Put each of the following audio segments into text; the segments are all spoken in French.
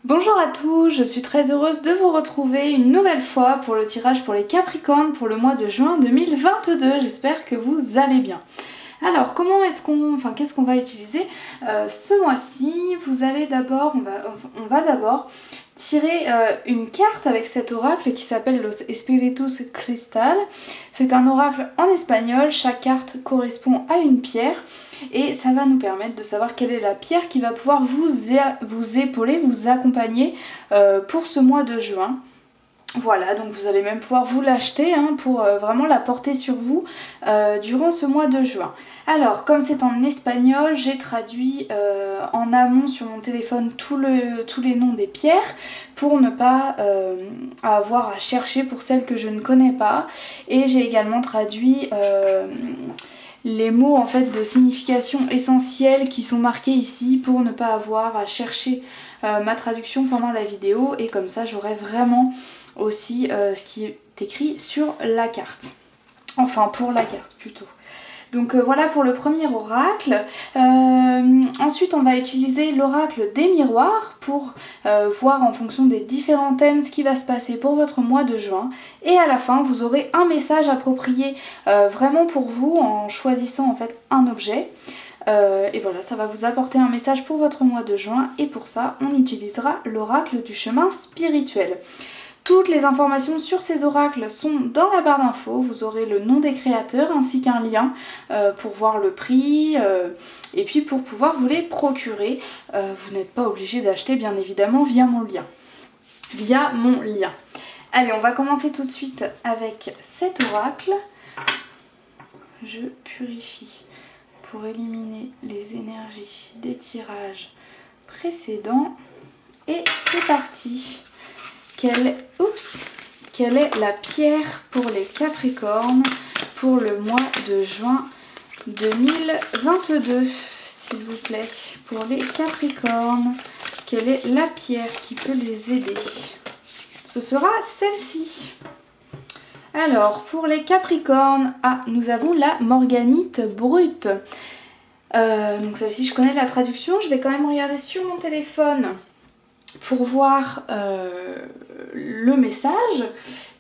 Bonjour à tous, je suis très heureuse de vous retrouver une nouvelle fois pour le tirage pour les Capricornes pour le mois de juin 2022. J'espère que vous allez bien. Alors, qu'est-ce qu'on va utiliser ce mois-ci? Vous allez d'abord, on va d'abord tirer une carte avec cet oracle qui s'appelle Los Espíritus Cristal. C'est un oracle en espagnol, chaque carte correspond à une pierre et ça va nous permettre de savoir quelle est la pierre qui va pouvoir vous épauler, vous accompagner pour ce mois de juin. Voilà, donc vous allez même pouvoir vous l'acheter pour vraiment la porter sur vous durant ce mois de juin. Alors, comme c'est en espagnol, j'ai traduit en amont sur mon téléphone tous les noms des pierres pour ne pas avoir à chercher pour celles que je ne connais pas. Et j'ai également traduit les mots en fait de signification essentielle qui sont marqués ici pour ne pas avoir à chercher ma traduction pendant la vidéo, et comme ça j'aurai vraiment aussi ce qui est écrit sur la carte. Enfin, pour la carte plutôt. Donc voilà pour le premier oracle. Ensuite on va utiliser l'oracle des miroirs pour voir en fonction des différents thèmes ce qui va se passer pour votre mois de juin. Et à la fin vous aurez un message approprié vraiment pour vous en choisissant en fait un objet. Et voilà, ça va vous apporter un message pour votre mois de juin, et pour ça on utilisera l'oracle du chemin spirituel. Toutes les informations sur ces oracles sont dans la barre d'infos. Vous aurez le nom des créateurs ainsi qu'un lien pour voir le prix et puis pour pouvoir vous les procurer. Vous n'êtes pas obligé d'acheter bien évidemment via mon lien. Allez, on va commencer tout de suite avec cet oracle. Je purifie pour éliminer les énergies des tirages précédents. Et c'est parti. Quelle est la pierre pour les Capricornes pour le mois de juin 2022, s'il vous plaît? Pour les Capricornes, quelle est la pierre qui peut les aider? Ce sera celle-ci. Alors, pour les Capricornes, nous avons la morganite brute. Donc celle-ci, je connais la traduction. Je vais quand même regarder sur mon téléphone pour voir le message.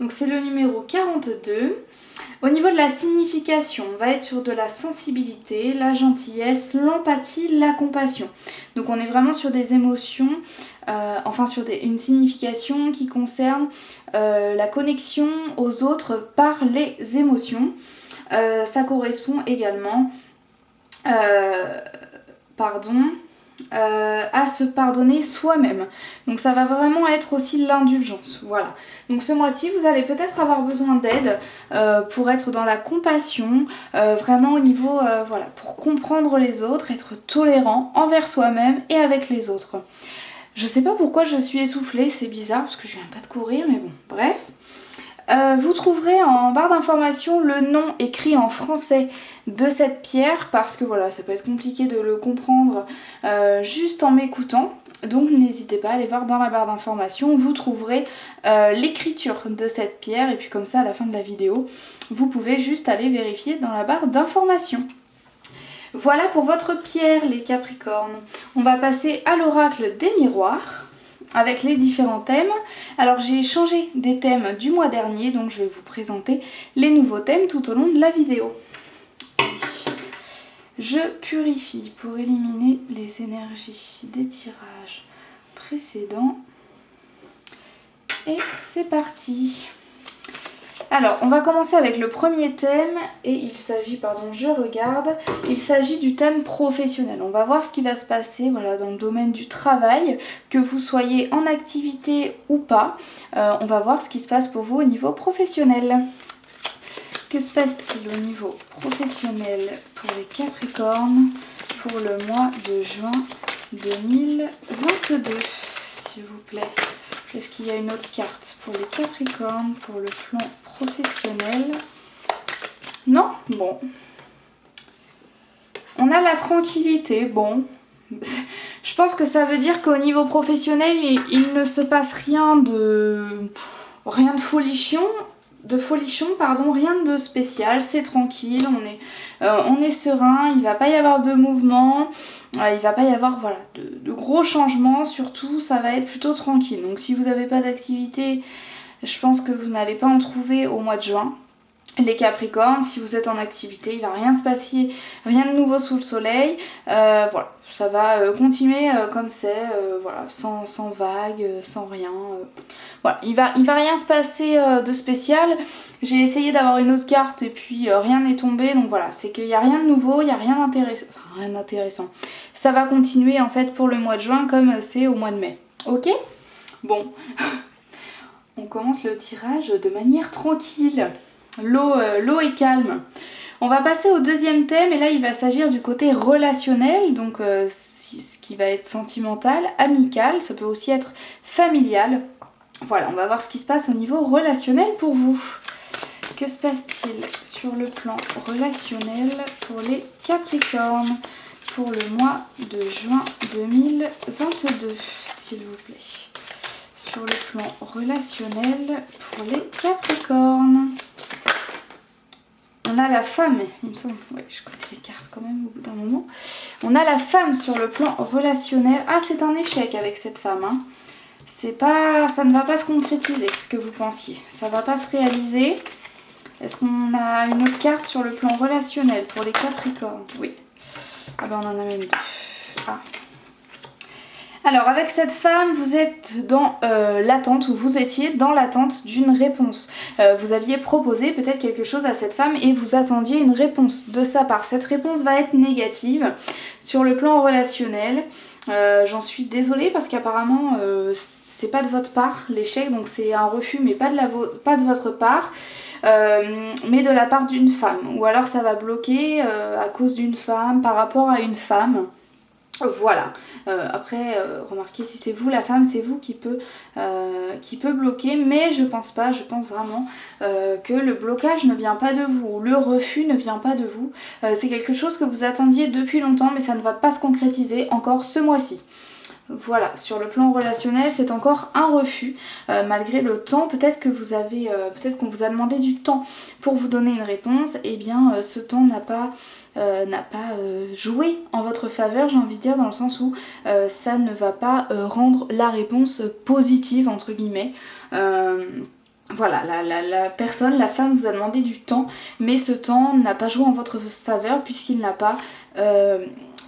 Donc c'est le numéro 42. Au niveau de la signification, on va être sur de la sensibilité, la gentillesse, l'empathie, la compassion. Donc on est vraiment sur des émotions, une signification qui concerne la connexion aux autres par les émotions. Ça correspond également à se pardonner soi-même. Donc ça va vraiment être aussi l'indulgence. Voilà. Donc ce mois-ci, vous allez peut-être avoir besoin d'aide pour être dans la compassion, vraiment au niveau, pour comprendre les autres, être tolérant envers soi-même et avec les autres. Je sais pas pourquoi je suis essoufflée, c'est bizarre parce que je viens pas de courir, mais bon, bref. Vous trouverez en barre d'informations le nom écrit en français de cette pierre, parce que voilà, ça peut être compliqué de le comprendre juste en m'écoutant. Donc n'hésitez pas à aller voir dans la barre d'informations, vous trouverez l'écriture de cette pierre, et puis comme ça à la fin de la vidéo, vous pouvez juste aller vérifier dans la barre d'informations. Voilà pour votre pierre les Capricornes. On va passer à l'oracle des miroirs avec les différents thèmes. Alors j'ai changé des thèmes du mois dernier, donc je vais vous présenter les nouveaux thèmes tout au long de la vidéo. Je purifie pour éliminer les énergies des tirages précédents. Et c'est parti. Alors, on va commencer avec le premier thème, et il s'agit du thème professionnel. On va voir ce qui va se passer dans le domaine du travail, que vous soyez en activité ou pas. On va voir ce qui se passe pour vous au niveau professionnel. Que se passe-t-il au niveau professionnel pour les Capricornes pour le mois de juin 2022, s'il vous plaît? Est-ce qu'il y a une autre carte pour les Capricornes pour le plan professionnel? Non? Bon. On a la tranquillité, bon. Je pense que ça veut dire qu'au niveau professionnel, il ne se passe rien de folichon. de folichon, pardon, rien de spécial, c'est tranquille, on est serein, il va pas y avoir de mouvement, il va pas y avoir voilà, de gros changements, surtout ça va être plutôt tranquille. Donc si vous n'avez pas d'activité, je pense que vous n'allez pas en trouver au mois de juin. Les Capricornes, si vous êtes en activité, il va rien se passer, rien de nouveau sous le soleil. Voilà, ça va continuer comme c'est, voilà, sans vague, sans rien. Voilà, il va rien se passer de spécial. J'ai essayé d'avoir une autre carte et puis rien n'est tombé. Donc voilà, c'est qu'il n'y a rien de nouveau, il n'y a rien d'intéressant. Enfin, rien d'intéressant. Ça va continuer en fait pour le mois de juin comme c'est au mois de mai. Ok ? Bon, on commence le tirage de manière tranquille. L'eau est calme. On va passer au deuxième thème et là il va s'agir du côté relationnel, donc ce qui va être sentimental, amical, ça peut aussi être familial. Voilà, on va voir ce qui se passe au niveau relationnel pour vous. Que se passe-t-il sur le plan relationnel pour les Capricornes pour le mois de juin 2022, s'il vous plaît. Sur le plan relationnel pour les Capricornes. On a la femme, il me semble, oui, je connais les cartes quand même au bout d'un moment. On a la femme sur le plan relationnel. Ah, c'est un échec avec cette femme. Hein. Ça ne va pas se concrétiser, ce que vous pensiez. Ça ne va pas se réaliser. Est-ce qu'on a une autre carte sur le plan relationnel pour les Capricornes? Oui. Ah ben on en a même deux. Ah. Alors avec cette femme, vous êtes dans l'attente, ou vous étiez dans l'attente d'une réponse. Vous aviez proposé peut-être quelque chose à cette femme et vous attendiez une réponse de sa part. Cette réponse va être négative sur le plan relationnel. J'en suis désolée parce qu'apparemment c'est pas de votre part l'échec, donc c'est un refus mais pas de votre part. Mais de la part d'une femme, ou alors ça va bloquer à cause d'une femme, par rapport à une femme. Voilà, après remarquez, si c'est vous la femme, c'est vous qui peut bloquer, mais je pense pas, je pense vraiment que le blocage ne vient pas de vous, le refus ne vient pas de vous, c'est quelque chose que vous attendiez depuis longtemps mais ça ne va pas se concrétiser encore ce mois-ci. Voilà, sur le plan relationnel, c'est encore un refus, malgré le temps, peut-être qu'on vous a demandé du temps pour vous donner une réponse, et bien ce temps n'a pas joué en votre faveur, j'ai envie de dire, dans le sens où ça ne va pas rendre la réponse positive, entre guillemets. Voilà, la personne, la femme vous a demandé du temps, mais ce temps n'a pas joué en votre faveur puisqu'il n'a pas...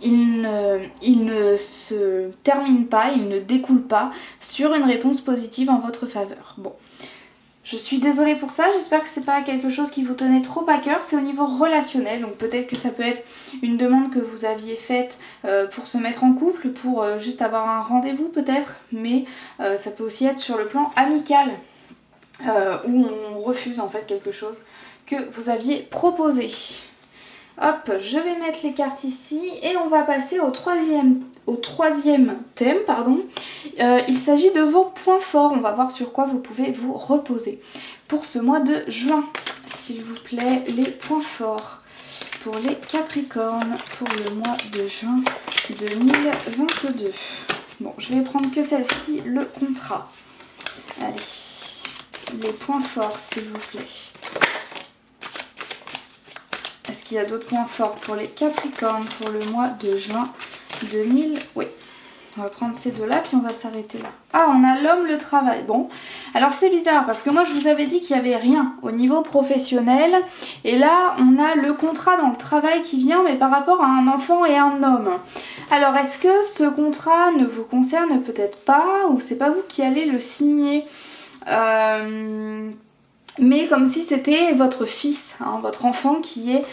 il ne se termine pas, il ne découle pas sur une réponse positive en votre faveur. Bon, je suis désolée pour ça, j'espère que c'est pas quelque chose qui vous tenait trop à cœur, c'est au niveau relationnel, donc peut-être que ça peut être une demande que vous aviez faite pour se mettre en couple, pour juste avoir un rendez-vous peut-être, mais ça peut aussi être sur le plan amical, où on refuse en fait quelque chose que vous aviez proposé. Hop, je vais mettre les cartes ici et on va passer au troisième thème. Il s'agit de vos points forts. On va voir sur quoi vous pouvez vous reposer pour ce mois de juin. S'il vous plaît, les points forts pour les Capricornes pour le mois de juin 2022. Bon, je vais prendre que celle-ci, le contrat. Allez, les points forts s'il vous plaît. Est-ce qu'il y a d'autres points forts pour les Capricornes pour le mois de juin 2000? Oui. On va prendre ces deux-là, puis on va s'arrêter là. Ah, on a l'homme, le travail. Bon, alors c'est bizarre, parce que moi je vous avais dit qu'il n'y avait rien au niveau professionnel. Et là, on a le contrat dans le travail qui vient, mais par rapport à un enfant et un homme. Alors, est-ce que ce contrat ne vous concerne peut-être pas, ou c'est pas vous qui allez le signer mais comme si c'était votre fils, hein, votre enfant qui est,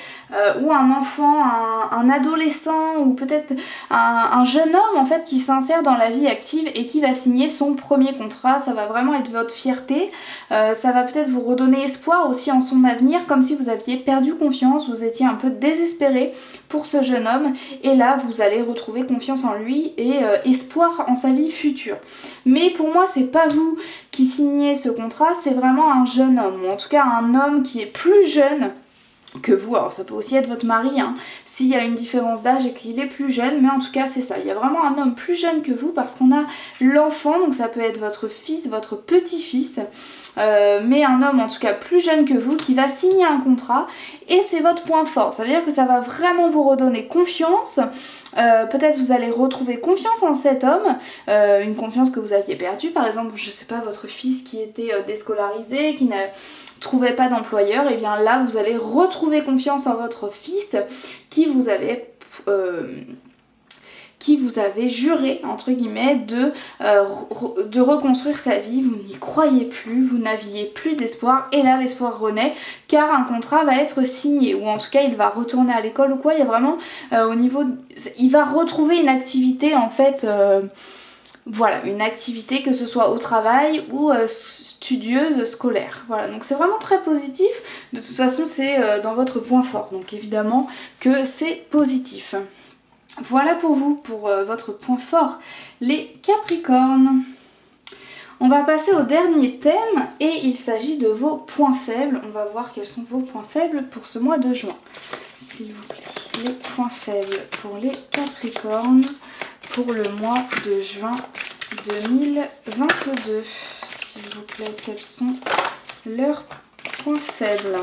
ou un enfant, un adolescent, ou peut-être un jeune homme en fait qui s'insère dans la vie active et qui va signer son premier contrat. Ça va vraiment être votre fierté, ça va peut-être vous redonner espoir aussi en son avenir, comme si vous aviez perdu confiance, vous étiez un peu désespéré pour ce jeune homme, et là vous allez retrouver confiance en lui et espoir en sa vie future. Mais pour moi c'est pas vous qui signez ce contrat, c'est vraiment un jeune homme, ou en tout cas un homme qui est plus jeune que vous. Alors ça peut aussi être votre mari, hein, s'il y a une différence d'âge et qu'il est plus jeune, mais en tout cas c'est ça. Il y a vraiment un homme plus jeune que vous parce qu'on a l'enfant, donc ça peut être votre fils, votre petit-fils, mais un homme en tout cas plus jeune que vous qui va signer un contrat et c'est votre point fort. Ça veut dire que ça va vraiment vous redonner confiance. Peut-être vous allez retrouver confiance en cet homme, une confiance que vous aviez perdue, par exemple, je sais pas, votre fils qui était déscolarisé, qui n'a trouvait pas d'employeur, et bien là vous allez retrouver confiance en votre fils qui vous avait juré entre guillemets de reconstruire sa vie. Vous n'y croyez plus, vous n'aviez plus d'espoir et là l'espoir renaît car un contrat va être signé ou en tout cas il va retourner à l'école ou quoi. Il y a vraiment il va retrouver une activité en fait. Voilà, une activité que ce soit au travail ou studieuse, scolaire. Voilà, donc c'est vraiment très positif. De toute façon, c'est dans votre point fort. Donc évidemment que c'est positif. Voilà pour vous, pour votre point fort, les Capricornes. On va passer au dernier thème et il s'agit de vos points faibles. On va voir quels sont vos points faibles pour ce mois de juin. S'il vous plaît, les points faibles pour les Capricornes pour le mois de juin 2022. S'il vous plaît, quels sont leurs points faibles?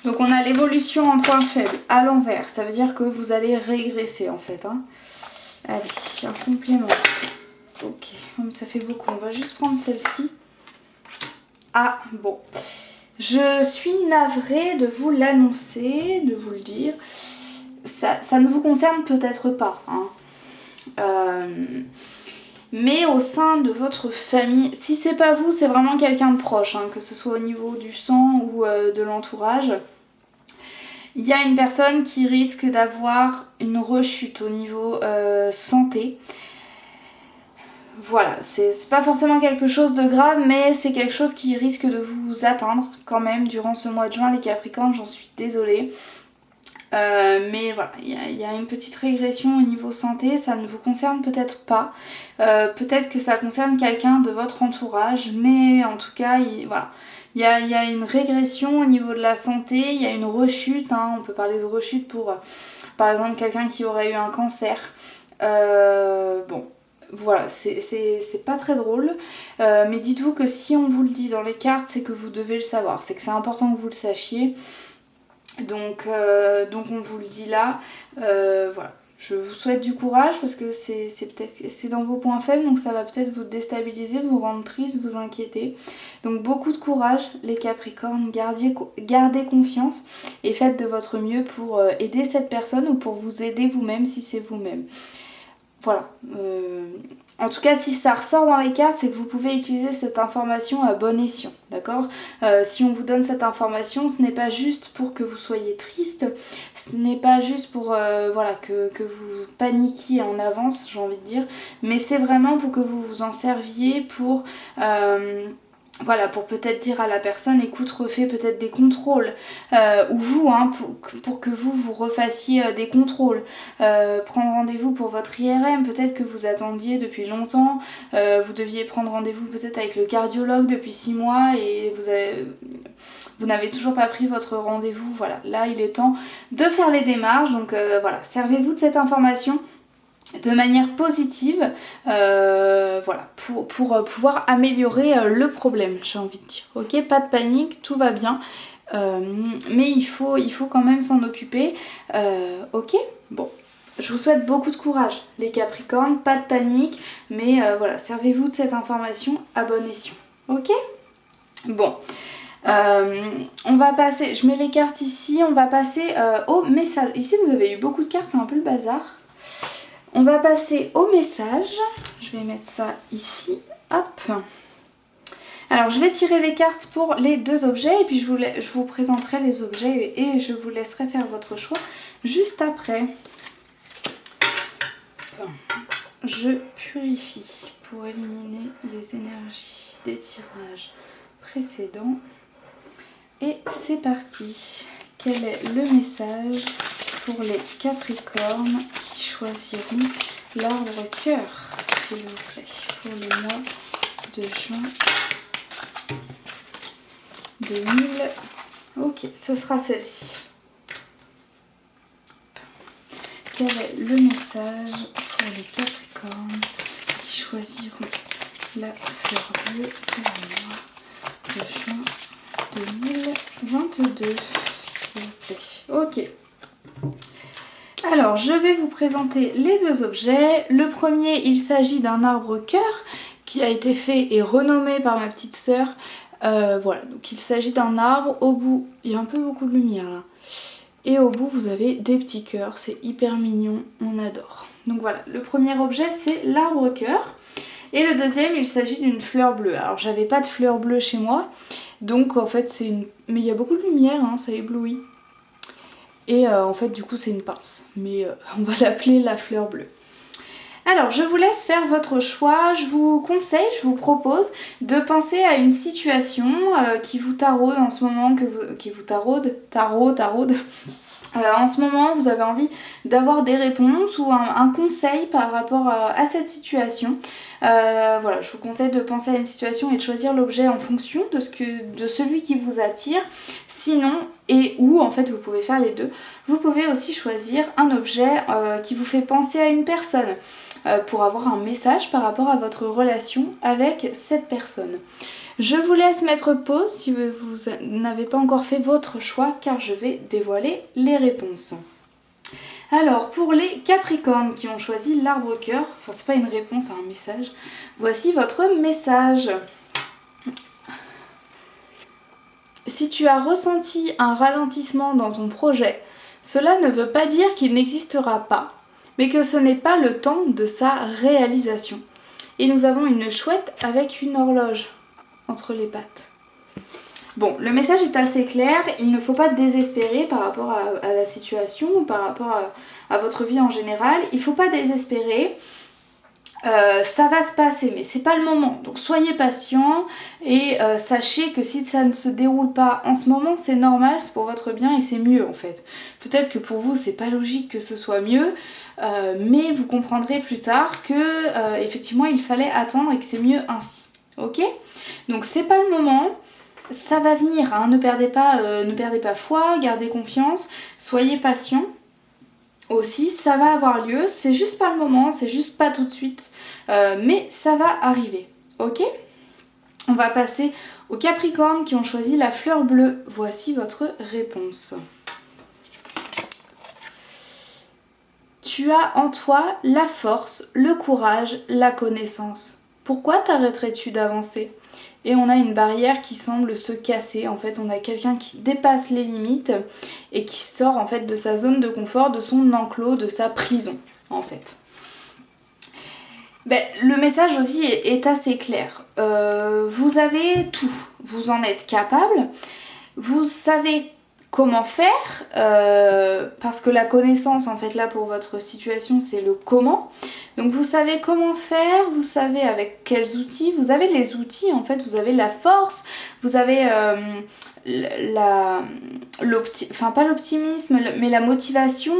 Donc on a l'évolution en point faible à l'envers. Ça veut dire que vous allez régresser en fait. Hein. Allez, un complément. Ok, ça fait beaucoup. On va juste prendre celle-ci. Ah, bon. Je suis navrée de vous l'annoncer, de vous le dire. Ça ne vous concerne peut-être pas. Hein. Mais au sein de votre famille, si c'est pas vous, c'est vraiment quelqu'un de proche, hein, que ce soit au niveau du sang ou de l'entourage. Il y a une personne qui risque d'avoir une rechute au niveau santé. Voilà, c'est pas forcément quelque chose de grave, mais c'est quelque chose qui risque de vous atteindre quand même durant ce mois de juin, les Capricornes, j'en suis désolée. Mais voilà, il y a une petite régression au niveau santé, ça ne vous concerne peut-être pas. Peut-être que ça concerne quelqu'un de votre entourage, mais en tout cas, voilà. Il y a une régression au niveau de la santé, il y a une rechute, hein, on peut parler de rechute pour, par exemple, quelqu'un qui aurait eu un cancer. Bon, voilà, c'est pas très drôle, mais dites-vous que si on vous le dit dans les cartes, c'est que vous devez le savoir, c'est que c'est important que vous le sachiez. Donc on vous le dit là, voilà. Je vous souhaite du courage parce que c'est dans vos points faibles, donc ça va peut-être vous déstabiliser, vous rendre triste, vous inquiéter. Donc beaucoup de courage les Capricornes, gardez confiance et faites de votre mieux pour aider cette personne ou pour vous aider vous-même si c'est vous-même. Voilà. En tout cas, si ça ressort dans les cartes, c'est que vous pouvez utiliser cette information à bon escient, d'accord ? Si on vous donne cette information, ce n'est pas juste pour que vous soyez triste, ce n'est pas juste pour voilà, que vous paniquiez en avance, j'ai envie de dire, mais c'est vraiment pour que vous vous en serviez pour... voilà, pour peut-être dire à la personne, écoute, refais peut-être des contrôles, ou vous, hein, pour que vous refassiez des contrôles, prendre rendez-vous pour votre IRM, peut-être que vous attendiez depuis longtemps, vous deviez prendre rendez-vous peut-être avec le cardiologue depuis 6 mois et vous n'avez toujours pas pris votre rendez-vous. Voilà, là il est temps de faire les démarches, donc voilà, servez-vous de cette information de manière positive, voilà, pour pouvoir améliorer le problème, j'ai envie de dire. Ok, pas de panique, tout va bien, mais il faut quand même s'en occuper. Ok, bon, je vous souhaite beaucoup de courage, les Capricornes, pas de panique, mais voilà, servez-vous de cette information à bon escient. Ok, bon. On va passer, je mets les cartes ici, on va passer au message. Ici vous avez eu beaucoup de cartes, c'est un peu le bazar. On va passer au message. Je vais mettre ça ici. Hop. Alors je vais tirer les cartes pour les 2 objets et puis je vous présenterai les objets et je vous laisserai faire votre choix juste après. Je purifie pour éliminer les énergies des tirages précédents. Et c'est parti. Quel est le message pour les Capricornes qui choisiront l'arbre cœur, s'il vous plaît, pour le mois de juin Ok, ce sera celle-ci. Quel est le message pour les Capricornes qui choisiront la fleur bleue pour le mois de juin 2022, s'il vous plaît. Ok. Alors, je vais vous présenter les deux objets. Le premier, il s'agit d'un arbre cœur qui a été fait et renommé par ma petite sœur. Voilà, donc il s'agit d'un arbre. Au bout, il y a un peu beaucoup de lumière là. Et au bout, vous avez des petits cœurs. C'est hyper mignon, on adore. Donc voilà, le premier objet, c'est l'arbre cœur. Et le deuxième, il s'agit d'une fleur bleue. Alors, j'avais pas de fleur bleue chez moi. Donc en fait, c'est une... Mais il y a beaucoup de lumière, hein, ça éblouit. Et en fait du coup c'est une pince, mais on va l'appeler la fleur bleue. Alors je vous laisse faire votre choix, je vous conseille, je vous propose de penser à une situation qui vous taraude en ce moment, qui vous taraude. En ce moment vous avez envie d'avoir des réponses ou un conseil par rapport à cette situation. Voilà, je vous conseille de penser à une situation et de choisir l'objet en fonction de celui qui vous attire. Sinon, ou en fait vous pouvez faire les deux, vous pouvez aussi choisir un objet qui vous fait penser à une personne pour avoir un message par rapport à votre relation avec cette personne. Je vous laisse mettre pause si vous n'avez pas encore fait votre choix car je vais dévoiler les réponses. Alors, pour les Capricornes qui ont choisi l'arbre cœur, enfin c'est pas une réponse, c'est un message, voici votre message. Si tu as ressenti un ralentissement dans ton projet, cela ne veut pas dire qu'il n'existera pas, mais que ce n'est pas le temps de sa réalisation. Et nous avons une chouette avec une horloge entre les pattes. Bon, le message est assez clair, il ne faut pas désespérer par rapport à la situation ou par rapport à votre vie en général. Il ne faut pas désespérer, ça va se passer, mais c'est pas le moment. Donc soyez patient et sachez que si ça ne se déroule pas en ce moment, c'est normal, c'est pour votre bien et c'est mieux en fait. Peut-être que pour vous, c'est pas logique que ce soit mieux, mais vous comprendrez plus tard que effectivement il fallait attendre et que c'est mieux ainsi. Ok ? Donc c'est pas le moment. Ça va venir, hein. Ne perdez pas foi, gardez confiance, soyez patient. Aussi, ça va avoir lieu, c'est juste pas le moment, c'est juste pas tout de suite, mais ça va arriver, ok ? On va passer aux Capricornes qui ont choisi la fleur bleue. Voici votre réponse. Tu as en toi la force, le courage, la connaissance. Pourquoi t'arrêterais-tu d'avancer ? Et on a une barrière qui semble se casser. En fait, on a quelqu'un qui dépasse les limites et qui sort en fait de sa zone de confort, de son enclos, de sa prison, en fait. Le message aussi est assez clair. Vous avez tout. Vous en êtes capable. Vous savez comment faire, parce que la connaissance, en fait, là, pour votre situation, c'est le comment. Donc vous savez comment faire, vous savez avec quels outils, vous avez les outils en fait, vous avez la force, vous avez pas l'optimisme, mais la motivation,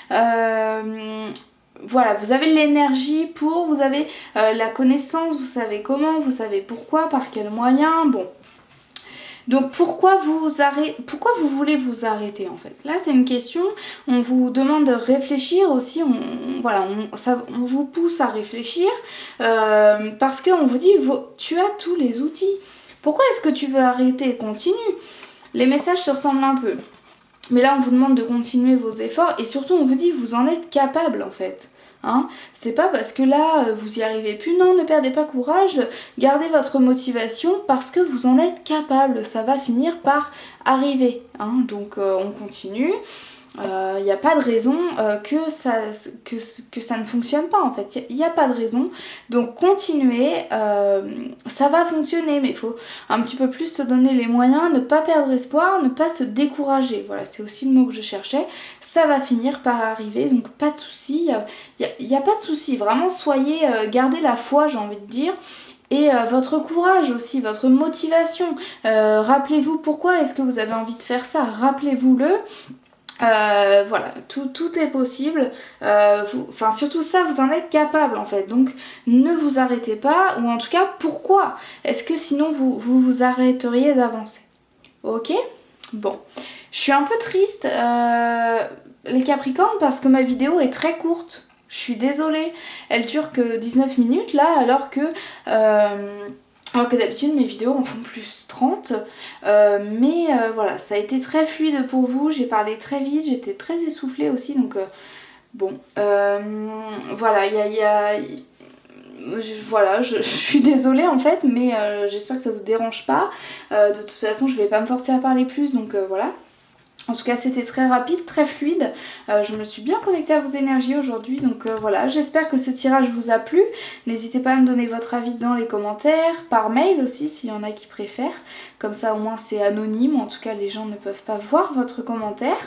voilà, vous avez l'énergie pour, vous avez la connaissance, vous savez comment, vous savez pourquoi, par quels moyens, bon. Donc pourquoi vous voulez vous arrêter en fait? Là c'est une question, on vous demande de réfléchir aussi, on vous pousse à réfléchir parce qu'on vous dit tu as tous les outils. Pourquoi est-ce que tu veux arrêter? Continue. Les messages se ressemblent un peu. Mais là on vous demande de continuer vos efforts et surtout on vous dit vous en êtes capable en fait. Hein, c'est pas parce que là vous y arrivez plus, non, ne perdez pas courage, gardez votre motivation parce que vous en êtes capable, ça va finir par arriver, hein, donc on continue, il n'y a pas de raison que ça ne fonctionne pas en fait, il n'y a pas de raison, donc continuez, ça va fonctionner, mais il faut un petit peu plus se donner les moyens, ne pas perdre espoir, ne pas se décourager, voilà, c'est aussi le mot que je cherchais, ça va finir par arriver, donc pas de soucis, il n'y a pas de soucis, vraiment gardez la foi, j'ai envie de dire, et votre courage aussi, votre motivation, rappelez-vous pourquoi est-ce que vous avez envie de faire ça, rappelez-vous-le. Voilà, tout est possible, surtout ça, vous en êtes capable en fait, donc ne vous arrêtez pas, ou en tout cas, pourquoi est-ce que sinon vous arrêteriez d'avancer, ok ? Bon, je suis un peu triste les Capricornes parce que ma vidéo est très courte. Je suis désolée, elle dure que 19 minutes là alors que d'habitude mes vidéos en font plus 30. Voilà, ça a été très fluide pour vous, j'ai parlé très vite, j'étais très essoufflée aussi donc bon, voilà, voilà, je suis désolée en fait, mais j'espère que ça vous dérange pas. De toute façon, je vais pas me forcer à parler plus, donc voilà. En tout cas, c'était très rapide, très fluide. Je me suis bien connectée à vos énergies aujourd'hui, donc voilà. J'espère que ce tirage vous a plu. N'hésitez pas à me donner votre avis dans les commentaires, par mail aussi, s'il y en a qui préfèrent. Comme ça, au moins, c'est anonyme. En tout cas, les gens ne peuvent pas voir votre commentaire.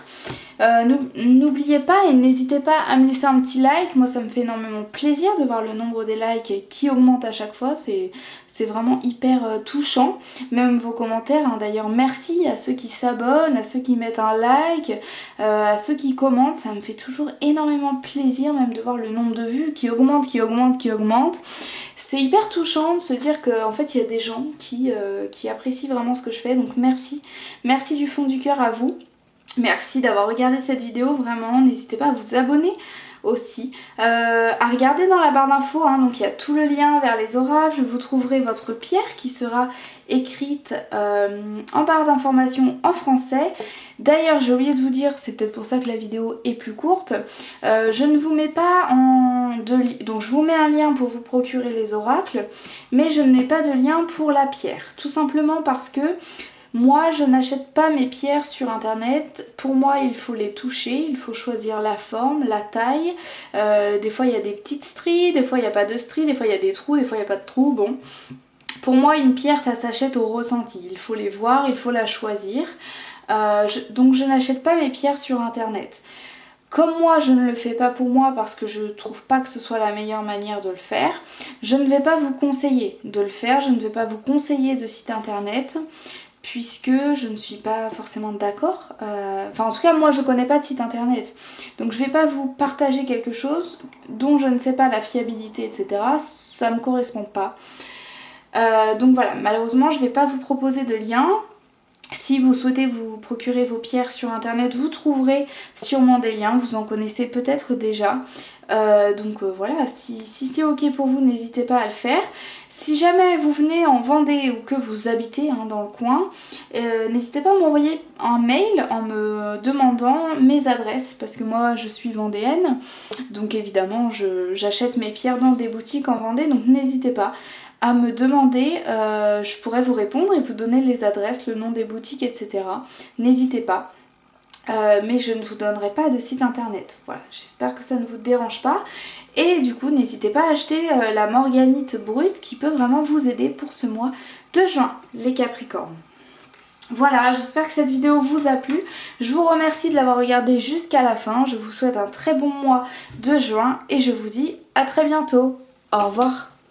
N'oubliez pas et n'hésitez pas à me laisser un petit like. Moi, ça me fait énormément plaisir de voir le nombre des likes qui augmente à chaque fois. C'est vraiment hyper touchant. Même vos commentaires, hein. D'ailleurs, merci à ceux qui s'abonnent, à ceux qui mettent un like, à ceux qui commentent. Ça me fait toujours énormément plaisir même de voir le nombre de vues qui augmente, qui augmente, qui augmente. C'est hyper touchant de se dire qu'en fait il y a des gens qui apprécient vraiment ce que je fais. Donc merci. Merci du fond du cœur à vous. Merci d'avoir regardé cette vidéo, vraiment. N'hésitez pas à vous abonner aussi, à regarder dans la barre d'infos, hein, donc il y a tout le lien vers les oracles, vous trouverez votre pierre qui sera écrite en barre d'informations en français. D'ailleurs j'ai oublié de vous dire, c'est peut-être pour ça que la vidéo est plus courte, je ne vous mets pas donc je vous mets un lien pour vous procurer les oracles, mais je ne mets pas de lien pour la pierre, tout simplement parce que moi, je n'achète pas mes pierres sur internet. Pour moi, il faut les toucher, il faut choisir la forme, la taille. Des fois, il y a des petites stries, des fois, il n'y a pas de stries, des fois, il y a des trous, des fois, il n'y a pas de trous. Bon, pour moi, une pierre, ça s'achète au ressenti. Il faut les voir, il faut la choisir. Donc, je n'achète pas mes pierres sur internet. Comme moi, je ne le fais pas pour moi parce que je ne trouve pas que ce soit la meilleure manière de le faire, je ne vais pas vous conseiller de le faire, je ne vais pas vous conseiller de site internet, puisque je ne suis pas forcément d'accord. Enfin en tout cas moi je connais pas de site internet. Donc je vais pas vous partager quelque chose dont je ne sais pas la fiabilité, etc. Ça me correspond pas. Donc voilà, malheureusement je vais pas vous proposer de lien. Si vous souhaitez vous procurer vos pierres sur internet, vous trouverez sûrement des liens, vous en connaissez peut-être déjà. Voilà, si c'est ok pour vous, n'hésitez pas à le faire. Si jamais vous venez en Vendée ou que vous habitez dans le coin, n'hésitez pas à m'envoyer un mail en me demandant mes adresses, parce que moi je suis vendéenne, donc évidemment j'achète mes pierres dans des boutiques en Vendée, donc n'hésitez pas à me demander, je pourrais vous répondre et vous donner les adresses, le nom des boutiques, etc. N'hésitez pas. Mais je ne vous donnerai pas de site internet. Voilà, j'espère que ça ne vous dérange pas. Et du coup, n'hésitez pas à acheter la morganite brute qui peut vraiment vous aider pour ce mois de juin, les Capricornes. Voilà, j'espère que cette vidéo vous a plu. Je vous remercie de l'avoir regardée jusqu'à la fin. Je vous souhaite un très bon mois de juin et je vous dis à très bientôt. Au revoir.